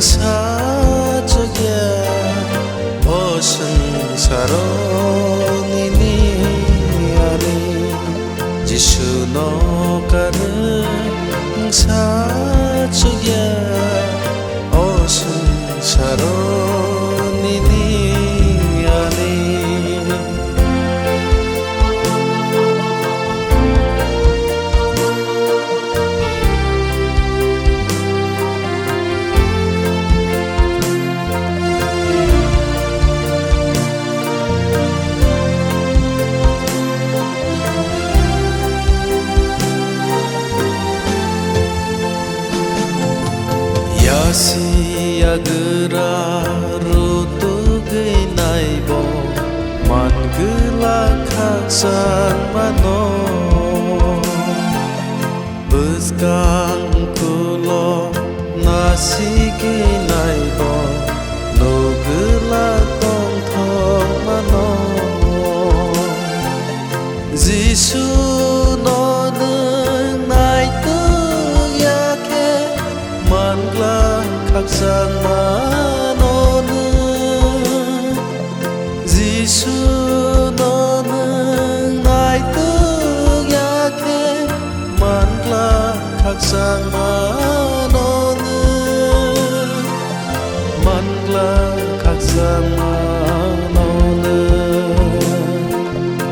사적야 어승사로니니 아니 지수노 가르 사적야 어승사로니니 아니 야시야그라 루뚜그이 나이보 만글라 각상마노 으스강쿨로 나시기 나이보 노글라 똥통마노 지수 너는 나이 뜨야케 만글라 각상마노는 지수 너는 나이 뜨야케 만글라 각상마노는 만글라 각상마노는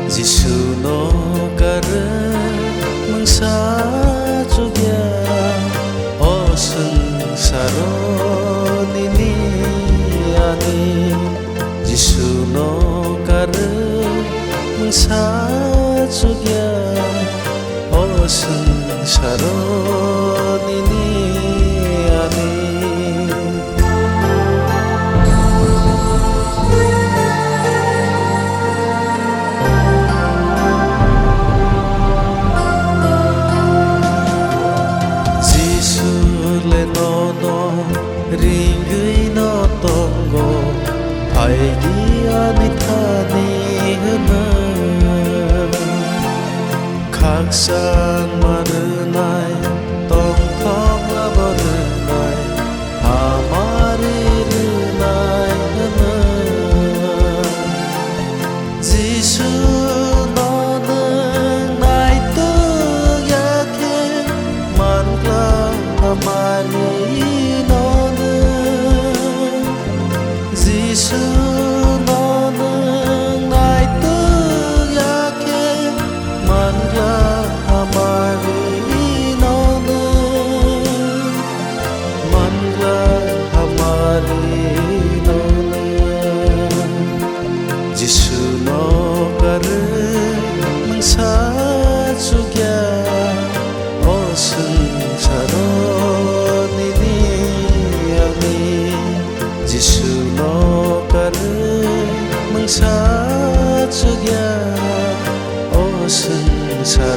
지수 너 가르 멍사족야 어승사로니니 아니 지수노 가르 멍사족야 어승사로니니 아니 링그이 너 똥고 아이디 아니타니 흐는 각상 마른 아이 똥통 라버른 아이 아마리른 아이 흐는 지수 너는 나이 뜨야케 만글라 아마리 지수 너는 나이 뜨야케 만글라 아마리 너는 만글라 아마리 너는 지수 너 가르 멍사족야 어승사로니니 아니 지수 너 가르 멍사족야 어승사로니니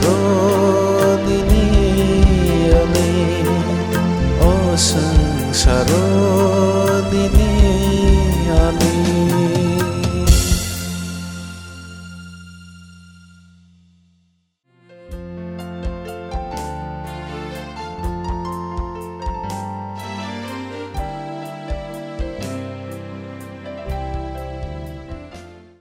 아니 어승사로니니